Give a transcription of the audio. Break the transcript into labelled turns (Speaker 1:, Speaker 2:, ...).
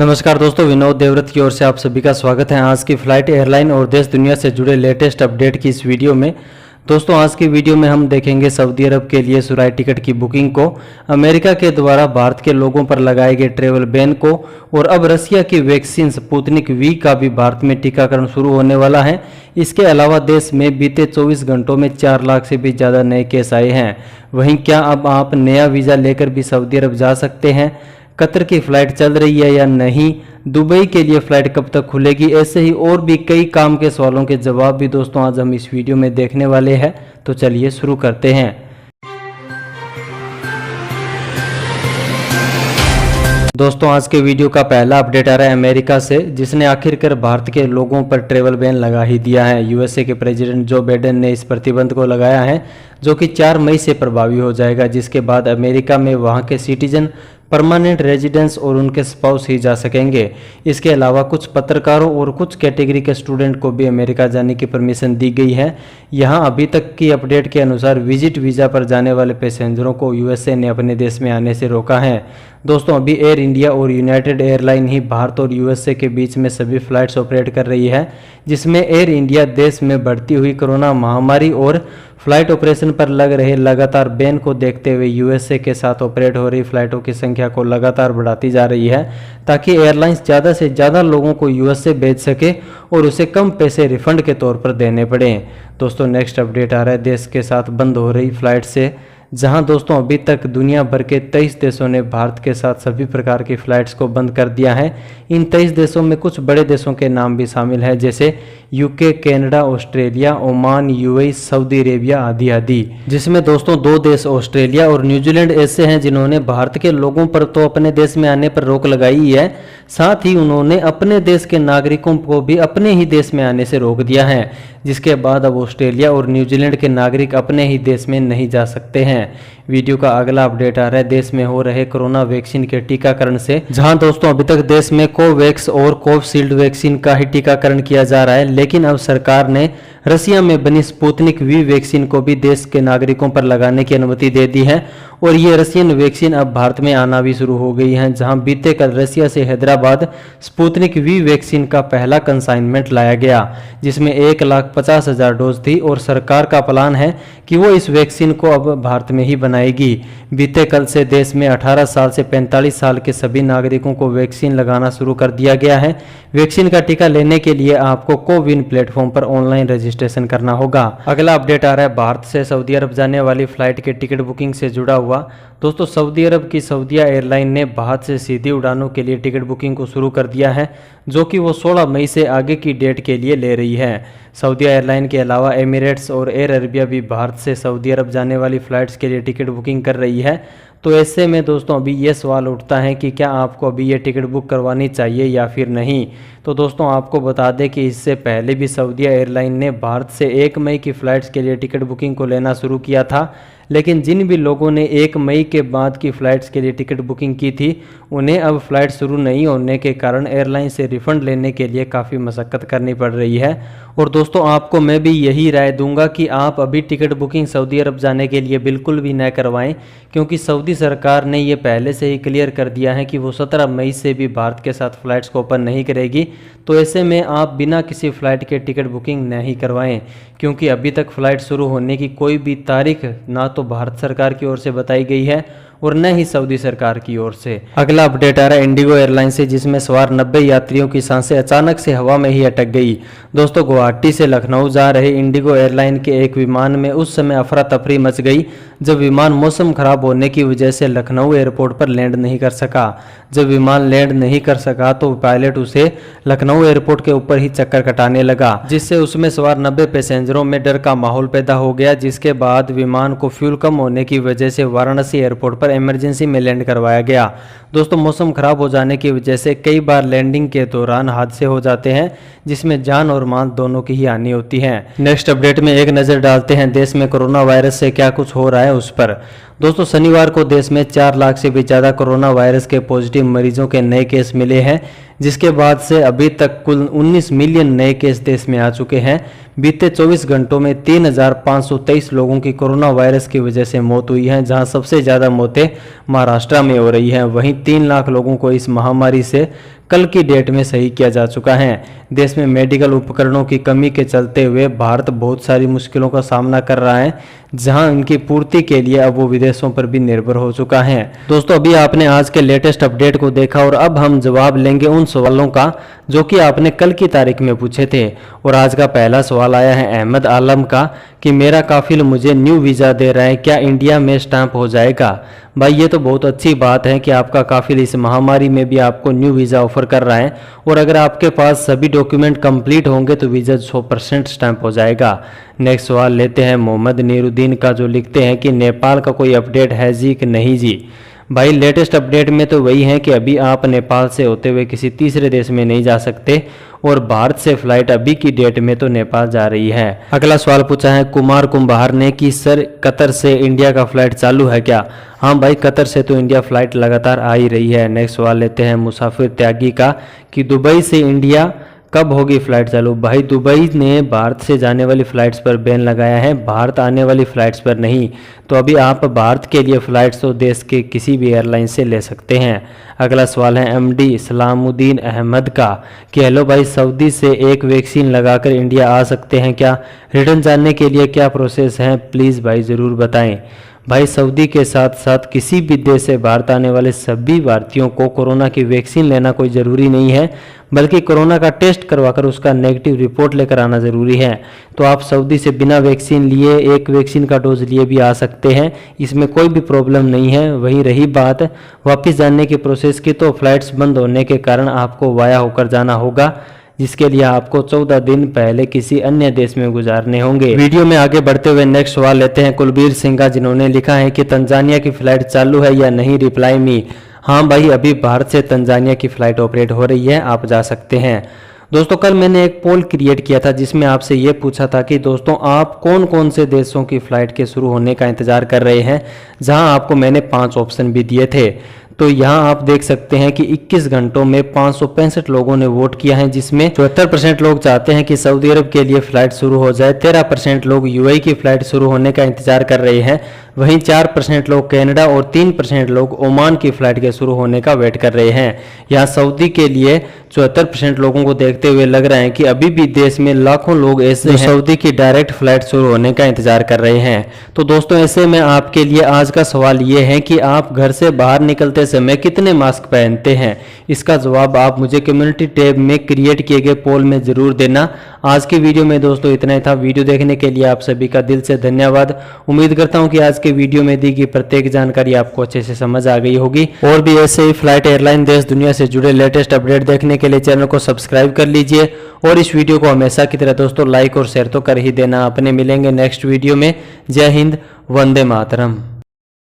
Speaker 1: नमस्कार दोस्तों, विनोद देवव्रत की ओर से आप सभी का स्वागत है आज की फ्लाइट एयरलाइन और देश दुनिया से जुड़े लेटेस्ट अपडेट की इस वीडियो में। दोस्तों आज की वीडियो में हम देखेंगे सऊदी अरब के लिए सुराई टिकट की बुकिंग को, अमेरिका के द्वारा भारत के लोगों पर लगाए गए ट्रेवल बैन को, और अब रशिया की वैक्सीन स्पुतनिक वी का भी भारत में टीकाकरण शुरू होने वाला है। इसके अलावा देश में बीते 24 घंटों में 4 लाख से भी ज़्यादा नए केस आए हैं। वहीं क्या अब आप नया वीज़ा लेकर भी सऊदी अरब जा सकते हैं? कतर की फ़्लाइट चल रही है या नहीं? दुबई के लिए फ़्लाइट कब तक खुलेगी? ऐसे ही और भी कई काम के सवालों के जवाब भी दोस्तों आज हम इस वीडियो में देखने वाले हैं। तो चलिए शुरू करते हैं। दोस्तों आज के वीडियो का पहला अपडेट आ रहा है अमेरिका से, जिसने आखिरकार भारत के लोगों पर ट्रेवल बैन लगा ही दिया है। यूएसए के प्रेसिडेंट जो बाइडेन ने इस प्रतिबंध को लगाया है, जो कि 4 मई से प्रभावी हो जाएगा, जिसके बाद अमेरिका में वहां के सिटीजन, परमानेंट रेजिडेंट्स और उनके स्पाउस ही जा सकेंगे। इसके अलावा कुछ पत्रकारों और कुछ कैटेगरी के स्टूडेंट को भी अमेरिका जाने की परमिशन दी गई है। यहां अभी तक की अपडेट के अनुसार विजिट वीज़ा पर जाने वाले पैसेंजरों को यूएसए ने अपने देश में आने से रोका है। दोस्तों अभी एयर इंडिया और यूनाइटेड एयरलाइन ही भारत और यूएसए के बीच में सभी फ्लाइट्स ऑपरेट कर रही है, जिसमें एयर इंडिया देश में बढ़ती हुई कोरोना महामारी और फ्लाइट ऑपरेशन पर लग रहे लगातार बैन को देखते हुए यूएसए के साथ ऑपरेट हो रही फ्लाइटों की संख्या को लगातार बढ़ाती जा रही है, ताकि एयरलाइंस ज़्यादा से ज़्यादा लोगों को यूएसए भेज सके और उसे कम पैसे रिफंड के तौर पर देने पड़े। दोस्तों नेक्स्ट अपडेट आ रहा है देश के साथ बंद हो रही फ्लाइट से, जहां दोस्तों अभी तक दुनिया भर के 23 देशों ने भारत के साथ सभी प्रकार की फ़्लाइट्स को बंद कर दिया है। इन 23 देशों में कुछ बड़े देशों के नाम भी शामिल हैं, जैसे UK, Canada, Australia, Oman, UAE, Saudi Arabia आदि आदि। जिसमें दोस्तों 2 देश ऑस्ट्रेलिया और न्यूजीलैंड ऐसे हैं जिन्होंने भारत के लोगों पर तो अपने देश में आने पर रोक लगाई ही है, साथ ही उन्होंने अपने देश के नागरिकों को भी अपने ही देश में आने से रोक दिया है, जिसके बाद अब ऑस्ट्रेलिया और न्यूजीलैंड के नागरिक अपने ही देश में नहीं जा सकते हैं। वीडियो का अगला अपडेट आ रहा है देश में हो रहे कोरोना वैक्सीन के टीकाकरण से, जहां दोस्तों अभी तक देश में कोवैक्स और कोविशील्ड वैक्सीन का ही टीकाकरण किया जा रहा है, लेकिन अब सरकार ने रसिया में बनी स्पुतनिक वी वैक्सीन को भी देश के नागरिकों पर लगाने की अनुमति दे दी है, और ये रशियन वैक्सीन अब भारत में आना भी शुरू हो गई है। जहां बीते कल रसिया से हैदराबाद स्पुतनिक वी वैक्सीन का पहला कंसाइनमेंट लाया गया, जिसमें 1,50,000 डोज थी, और सरकार का प्लान है कि वो इस वैक्सीन को अब भारत में ही बनाएगी। बीते कल से देश में 18 साल से 45 साल के सभी नागरिकों को वैक्सीन लगाना शुरू कर दिया गया है। वैक्सीन का टीका लेने के लिए आपको कोविन प्लेटफॉर्म पर ऑनलाइन रजिस्ट्रेशन करना होगा। अगला अपडेट आ रहा है भारत से सऊदी अरब जाने वाली फ्लाइट के टिकट बुकिंग से जुड़ा हुआ। दोस्तों सऊदी अरब की सऊदिया एयरलाइन ने भारत से सीधी उड़ानों के लिए टिकट बुकिंग को शुरू कर दिया है, जो कि वो 16 मई से आगे की डेट के लिए ले रही है। सऊदिया एयरलाइन के अलावा एमिरेट्स और एयर अरेबिया भी भारत से सऊदी अरब जाने वाली फ़्लाइट्स के लिए टिकट बुकिंग कर रही है। तो ऐसे में दोस्तों अभी ये सवाल उठता है कि क्या आपको अभी ये टिकट बुक करवानी चाहिए या फिर नहीं। तो दोस्तों आपको बता दें कि इससे पहले भी सऊदिया एयरलाइन ने भारत से 1 मई की फ़्लाइट्स के लिए टिकट बुकिंग को लेना शुरू किया था, लेकिन जिन भी लोगों ने 1 मई के बाद की फ़्लाइट्स के लिए टिकट बुकिंग की थी, उन्हें अब फ़्लाइट शुरू नहीं होने के कारण एयरलाइन से रिफ़ंड लेने के लिए काफ़ी मशक्क़त करनी पड़ रही है। और दोस्तों आपको मैं भी यही राय दूंगा कि आप अभी टिकट बुकिंग सऊदी अरब जाने के लिए बिल्कुल भी न करवाएं, क्योंकि सऊदी सरकार ने ये पहले से ही क्लियर कर दिया है कि वो 17 मई से भी भारत के साथ फ़्लाइट्स को ओपन नहीं करेगी। तो ऐसे में आप बिना किसी फ़्लाइट के टिकट बुकिंग नहीं करवाएं, क्योंकि अभी तक फ़्लाइट शुरू होने की कोई भी तारीख ना तो भारत सरकार की ओर से बताई गई है और न ही सऊदी सरकार की ओर से। अगला अपडेट आ रहा है इंडिगो एयरलाइन से, जिसमें सवार 90 यात्रियों की सांसें अचानक से हवा में ही अटक गई। दोस्तों गुवाहाटी से लखनऊ जा रहे इंडिगो एयरलाइन के एक विमान में उस समय अफरा तफरी मच गई जब विमान मौसम खराब होने की वजह से लखनऊ एयरपोर्ट पर लैंड नहीं कर सका। जब विमान लैंड नहीं कर सका तो पायलट उसे लखनऊ एयरपोर्ट के ऊपर ही चक्कर कटाने लगा, जिससे उसमें सवार 90 पैसेंजरों में डर का माहौल पैदा हो गया, जिसके बाद विमान को फ्यूल कम होने की वजह से वाराणसी एयरपोर्ट पर इमरजेंसी में लैंड करवाया गया। दोस्तों मौसम खराब हो जाने की वजह से कई बार लैंडिंग के दौरान हादसे हो जाते हैं, जिसमें जान और माल दोनों की ही हानि होती है। नेक्स्ट अपडेट में एक नज़र डालते हैं देश में कोरोना वायरस से क्या कुछ हो रहा है उस पर। दोस्तों शनिवार को देश में 4 लाख से भी ज़्यादा कोरोना वायरस के पॉजिटिव मरीजों के नए केस मिले हैं, जिसके बाद से अभी तक कुल 19 मिलियन नए केस देश में आ चुके हैं। बीते 24 घंटों में 3,523 लोगों की कोरोना वायरस की वजह से मौत हुई है, जहां सबसे ज़्यादा मौतें महाराष्ट्र में हो रही हैं। वहीं 3 लाख लोगों को इस महामारी से कल की डेट में सही किया जा चुका है। देश में मेडिकल उपकरणों की कमी के चलते हुए भारत बहुत सारी मुश्किलों का सामना कर रहा है, जहां इनकी पूर्ति के लिए अब वो विदेशों पर भी निर्भर हो चुका है। दोस्तों, अभी आपने आज के लेटेस्ट अपडेट को देखा और अब हम जवाब लेंगे उन सवालों का जो कि आपने कल की तारीख में पूछे थे। और आज का पहला सवाल आया है अहमद आलम का कि मेरा काफिल मुझे न्यू वीज़ा दे रहा है, क्या इंडिया में स्टैंप हो जाएगा? भाई, ये तो बहुत अच्छी बात है कि आपका काफिल इस महामारी में भी आपको न्यू वीज़ा ऑफर कर रहा है और अगर आपके पास सभी डॉक्यूमेंट कंप्लीट होंगे तो वीज़ा 100% स्टैंप हो जाएगा। नेक्स्ट सवाल लेते हैं मोहम्मद नीरुद्दीन का, जो लिखते हैं कि नेपाल का कोई अपडेट है जी कि नहीं जी? भाई, लेटेस्ट अपडेट में तो वही है कि अभी आप नेपाल से होते हुए किसी तीसरे देश में नहीं जा सकते और भारत से फ्लाइट अभी की डेट में तो नेपाल जा रही है। अगला सवाल पूछा है कुमार कुंभार ने कि सर कतर से इंडिया का फ्लाइट चालू है क्या? हाँ भाई, कतर से तो इंडिया फ्लाइट लगातार आ ही रही है। नेक्स्ट सवाल लेते हैं मुसाफिर त्यागी का कि दुबई से इंडिया कब होगी फ्लाइट चालू? भाई, दुबई ने भारत से जाने वाली फ़्लाइट्स पर बैन लगाया है, भारत आने वाली फ़्लाइट्स पर नहीं। तो अभी आप भारत के लिए फ़्लाइट्स तो देश के किसी भी एयरलाइन से ले सकते हैं। अगला सवाल है एमडी सलामुद्दीन अहमद का कि हेलो भाई, सऊदी से एक वैक्सीन लगाकर इंडिया आ सकते हैं क्या? रिटर्न जानने के लिए क्या प्रोसेस है, प्लीज़ भाई ज़रूर बताएं। भाई, सऊदी के साथ साथ किसी भी देश से भारत आने वाले सभी भारतीयों को कोरोना की वैक्सीन लेना कोई ज़रूरी नहीं है, बल्कि कोरोना का टेस्ट करवाकर उसका नेगेटिव रिपोर्ट लेकर आना ज़रूरी है। तो आप सऊदी से बिना वैक्सीन लिए, एक वैक्सीन का डोज लिए भी आ सकते हैं, इसमें कोई भी प्रॉब्लम नहीं है। वहीं रही बात वापस जाने की प्रोसेस की, तो फ्लाइट्स बंद होने के कारण आपको वाया होकर जाना होगा, जिसके लिए आपको 14 दिन पहले किसी अन्य देश में गुजारने होंगे। वीडियो में आगे बढ़ते हुए नेक्स्ट सवाल लेते हैं कुलबीर सिंह का, जिन्होंने लिखा है कि तंजानिया की फ्लाइट चालू है या नहीं? Reply me. हाँ भाई, अभी भारत से तंजानिया की फ्लाइट ऑपरेट हो रही है, आप जा सकते हैं। दोस्तों, कल मैंने एक पोल क्रिएट किया था जिसमें आपसे ये पूछा था कि दोस्तों आप कौन कौन से देशों की फ्लाइट के शुरू होने का इंतजार कर रहे हैं, जहां आपको मैंने 5 ऑप्शन भी दिए थे। तो यहाँ आप देख सकते हैं कि 21 घंटों में 565 लोगों ने वोट किया है, जिसमें 74% लोग चाहते हैं कि सऊदी अरब के लिए फ्लाइट शुरू हो जाए, 13% लोग यूएई की फ्लाइट शुरू होने का इंतजार कर रहे हैं, वहीं 4% लोग कनाडा और 3% लोग ओमान की फ्लाइट के शुरू होने का वेट कर रहे हैं। यहाँ सऊदी के लिए 74% लोगों को देखते हुए लग रहा है कि अभी भी देश में लाखों लोग ऐसे हैं सऊदी की डायरेक्ट फ्लाइट शुरू होने का इंतजार कर रहे हैं। तो दोस्तों, ऐसे में आपके लिए आज का सवाल ये है कि आप घर से बाहर निकलते समय कितने मास्क पहनते हैं? इसका जवाब आप मुझे कम्युनिटी टैब में क्रिएट किए गए पोल में जरूर देना। आज की वीडियो में दोस्तों इतना ही था। वीडियो देखने के लिए आप सभी का दिल से धन्यवाद। उम्मीद करता हूं कि आज के वीडियो में दी गई प्रत्येक जानकारी आपको अच्छे से समझ आ गई होगी। और भी ऐसे ही फ्लाइट, एयरलाइन, देश दुनिया से जुड़े लेटेस्ट अपडेट देखने के लिए चैनल को सब्सक्राइब कर लीजिए और इस वीडियो को हमेशा की तरह दोस्तों लाइक और शेयर तो कर ही देना। अपने मिलेंगे नेक्स्ट वीडियो में। जय हिंद, वंदे मातरम।